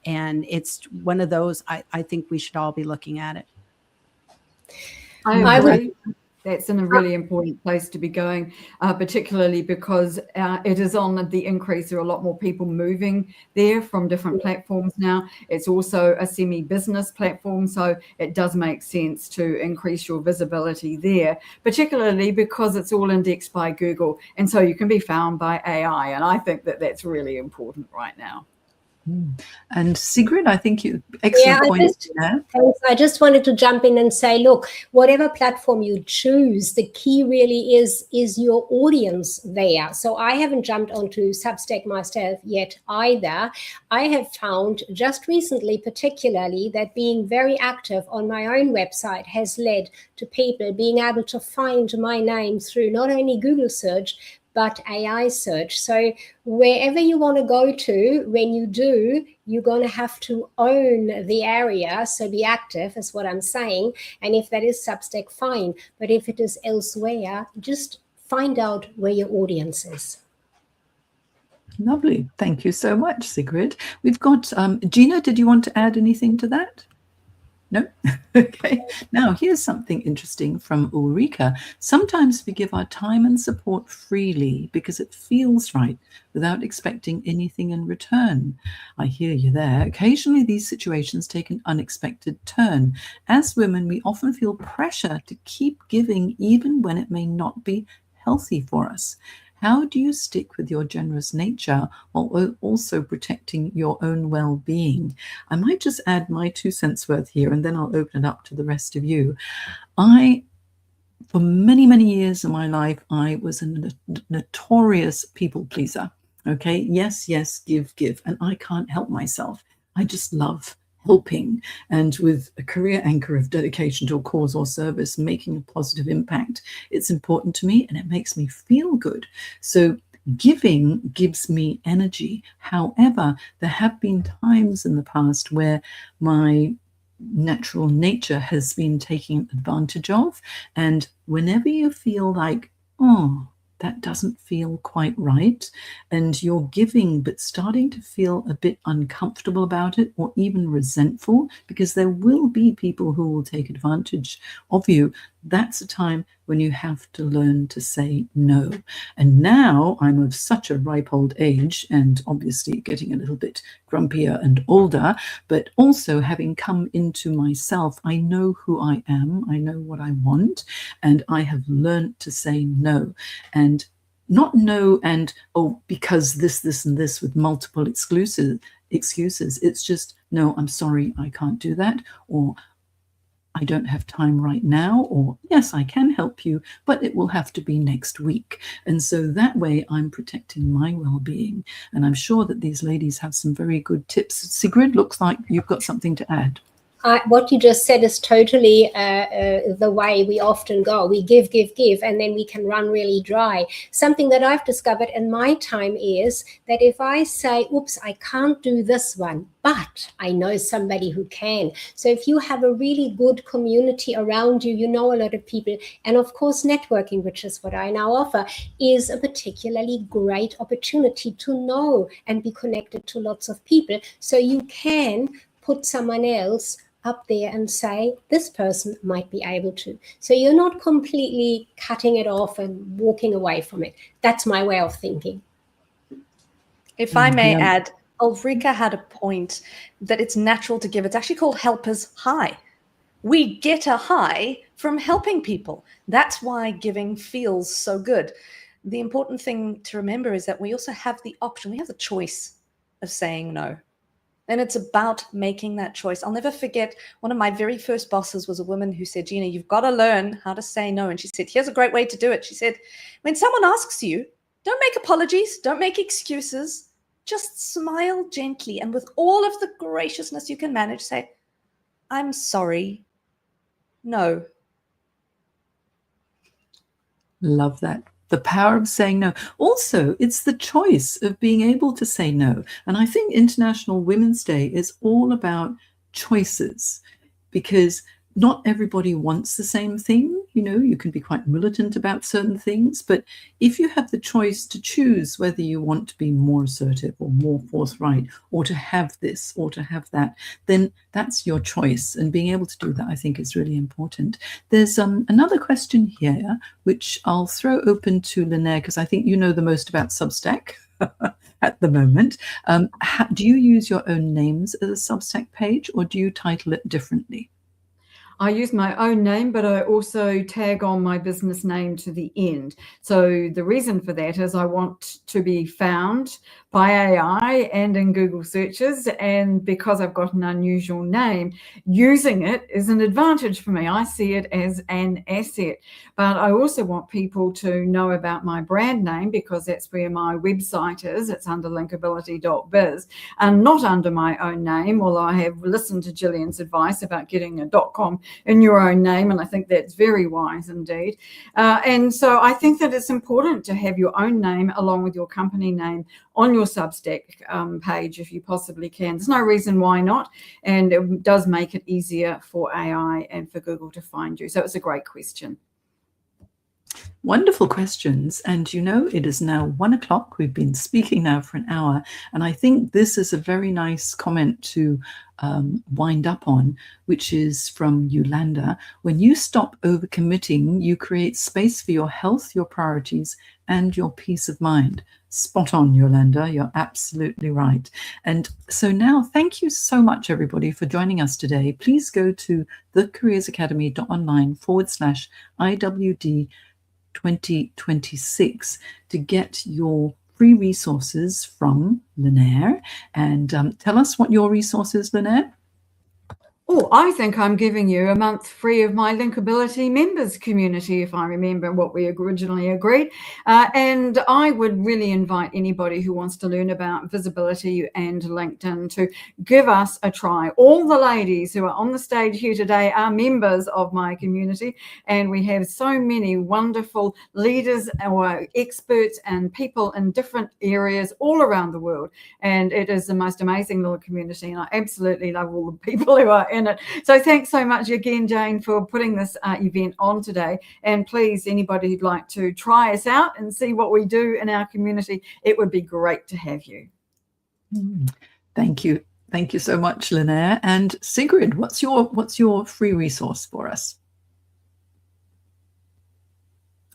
And it's one of those, I think we should all be looking at it. I agree. That's in a really important place to be going, particularly because it is on the increase. There are a lot more people moving there from different platforms now. It's also a semi-business platform, so it does make sense to increase your visibility there, particularly because it's all indexed by Google, and so you can be found by AI, and I think that that's really important right now. And Sigrid, I think you Yeah, excellent point there. Thanks. I just wanted to jump in and say, look, whatever platform you choose, the key really is your audience there. So I haven't jumped onto Substack myself yet either. I have found just recently, particularly, that being very active on my own website has led to people being able to find my name through not only Google search, but AI search. So wherever you want to go to, when you do, you're going to have to own the area. So be active is what I'm saying. And if that is Substack, fine. But if it is elsewhere, just find out where your audience is. Lovely. Thank you so much, Sigrid. We've got Gina, did you want to add anything to that? No? Okay. Now, here's something interesting from Ulrika. Sometimes we give our time and support freely because it feels right without expecting anything in return. I hear you there. Occasionally, these situations take an unexpected turn. As women, we often feel pressure to keep giving even when it may not be healthy for us. How do you stick with your generous nature while also protecting your own well-being? I might just add my 2 cents worth here, and then I'll open it up to the rest of you. For many, many years in my life, I was a notorious people pleaser. Okay, yes, give. And I can't help myself. I just love helping, and with a career anchor of dedication to a cause or service, making a positive impact, it's important to me and it makes me feel good. So giving gives me energy. However, there have been times in the past where my natural nature has been taken advantage of, and whenever you feel like, oh, that doesn't feel quite right, and you're giving but starting to feel a bit uncomfortable about it or even resentful, because there will be people who will take advantage of you, that's a time when you have to learn to say no. And now I'm of such a ripe old age, and obviously getting a little bit grumpier and older, but also having come into myself, I know who I am, I know what I want, and I have learned to say no. And not no and, oh, because this and this with multiple excuses. It's just, no, I'm sorry, I can't do that, or I don't have time right now, or yes, I can help you, but it will have to be next week. And so that way I'm protecting my well-being. And I'm sure that these ladies have some very good tips. Sigrid, looks like you've got something to add. What you just said is totally the way we often go. We give, and then we can run really dry. Something that I've discovered in my time is that if I say, oops, I can't do this one, but I know somebody who can. So if you have a really good community around you, you know a lot of people, and of course networking, which is what I now offer, is a particularly great opportunity to know and be connected to lots of people. So you can put someone else up there and say, this person might be able to. So you're not completely cutting it off and walking away from it. That's my way of thinking. If I may add, Ulrika had a point that it's natural to give. It's actually called helper's high. We get a high from helping people. That's why giving feels so good. The important thing to remember is that we also have the option, we have the choice of saying no. And it's about making that choice. I'll never forget, one of my very first bosses was a woman who said, Gina, you've got to learn how to say no. And she said, here's a great way to do it. She said, when someone asks you, don't make apologies, don't make excuses, just smile gently. And with all of the graciousness you can manage, say, I'm sorry, no. Love that. The power of saying no. Also, it's the choice of being able to say no. And I think International Women's Day is all about choices, because not everybody wants the same thing. You know, you can be quite militant about certain things, but if you have the choice to choose whether you want to be more assertive or more forthright, or to have this or to have that, then that's your choice. And being able to do that, I think, is really important. There's another question here, which I'll throw open to Lynette, because I think you know the most about Substack at the moment. Do you use your own names as a Substack page, or do you title it differently? I use my own name, but I also tag on my business name to the end. So the reason for that is I want to be found by AI and in Google searches. And because I've got an unusual name, using it is an advantage for me. I see it as an asset. But I also want people to know about my brand name, because that's where my website is. It's under linkability.biz and not under my own name, although I have listened to Gillian's advice about getting a .com in your own name, and I think that's very wise indeed. And so I think that it's important to have your own name along with your company name on your Substack page if you possibly can. There's no reason why not, and it does make it easier for AI and for Google to find you. So it's a great question. Wonderful questions. And you know, it is now 1 o'clock. We've been speaking now for an hour. And I think this is a very nice comment to wind up on, which is from Yolanda. When you stop overcommitting, you create space for your health, your priorities, and your peace of mind. Spot on, Yolanda. You're absolutely right. And so now, thank you so much, everybody, for joining us today. Please go to thecareersacademy.online/IWD 2026 to get your free resources from Linaire. And tell us what your resource is, Linaire. Oh, I think I'm giving you a month free of my Linkability members community, if I remember what we originally agreed. And I would really invite anybody who wants to learn about visibility and LinkedIn to give us a try. All the ladies who are on the stage here today are members of my community, and we have so many wonderful leaders or experts and people in different areas all around the world. And it is the most amazing little community, and I absolutely love all the people who are in it. So thanks so much again, Jane, for putting this event on today. And please, anybody who'd like to try us out and see what we do in our community, it would be great to have you. Thank you. Thank you so much, Linaire. And Sigrid, what's your free resource for us?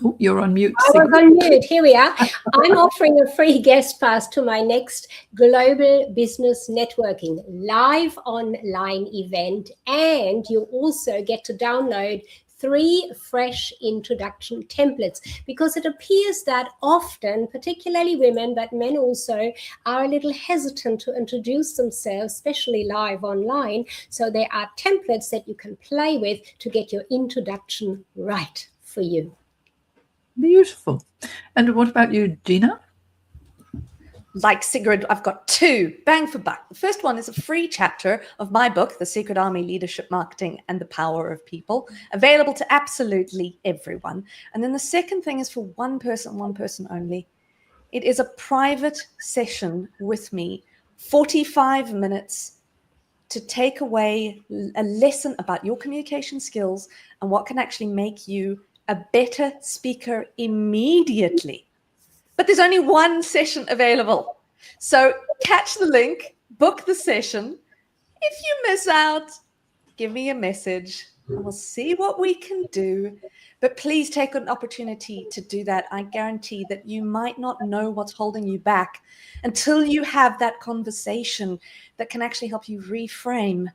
Oh, you're on mute. I was on mute. Here we are. I'm offering a free guest pass to my next Global Business Networking live online event. And you also get to download 3 fresh introduction templates, because it appears that often, particularly women, but men also, are a little hesitant to introduce themselves, especially live online. So there are templates that you can play with to get your introduction right for you. Beautiful. And what about you, Gina? Like Sigrid, I've got 2, bang for buck. The first one is a free chapter of my book, The Secret Army: Leadership, Marketing, and the Power of People, available to absolutely everyone. And then the second thing is for one person only. It is a private session with me, 45 minutes, to take away a lesson about your communication skills and what can actually make you a better speaker immediately. But there's only one session available. So catch the link, book the session. If you miss out, give me a message and we'll see what we can do. But please take an opportunity to do that. I guarantee that you might not know what's holding you back until you have that conversation that can actually help you reframe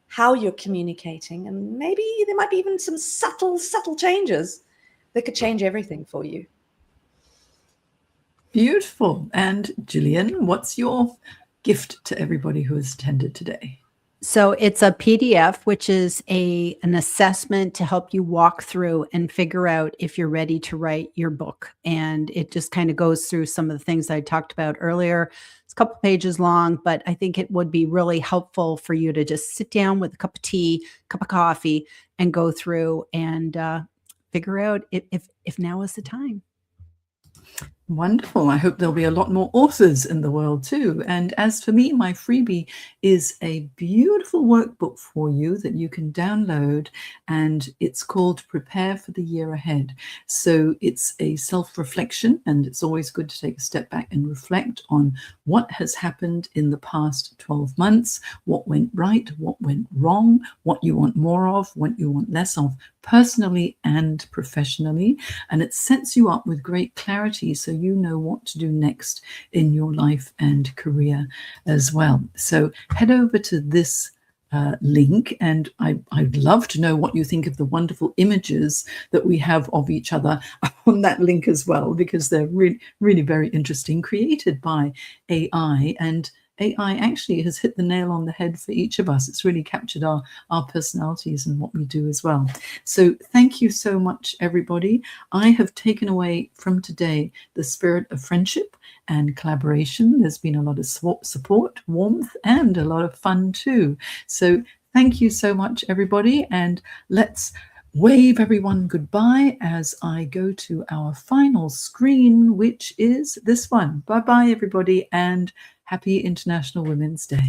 how you're communicating. And maybe there might be even some subtle changes that could change everything for you. Beautiful. And Gillian, what's your gift to everybody who has attended today? So it's a PDF, which is an assessment to help you walk through and figure out if you're ready to write your book. And it just kind of goes through some of the things I talked about earlier. It's a couple pages long, but I think it would be really helpful for you to just sit down with a cup of tea, cup of coffee, and go through and figure out if now is the time. Wonderful. I hope there'll be a lot more authors in the world too. And as for me, my freebie is a beautiful workbook for you that you can download, and it's called Prepare for the Year Ahead. So it's a self-reflection, and it's always good to take a step back and reflect on what has happened in the past 12 months, what went right, what went wrong, what you want more of, what you want less of, personally and professionally. And it sets you up with great clarity so you know what to do next in your life and career as well. So head over to this link, and I'd love to know what you think of the wonderful images that we have of each other on that link as well, because they're really, really very interesting, created by AI. And AI actually has hit the nail on the head for each of us. It's really captured our personalities and what we do as well. So thank you so much, everybody. I have taken away from today the spirit of friendship and collaboration. There's been a lot of support, warmth, and a lot of fun too. So thank you so much, everybody. And let's wave everyone goodbye as I go to our final screen, which is this one. Bye-bye, everybody, and happy International Women's Day.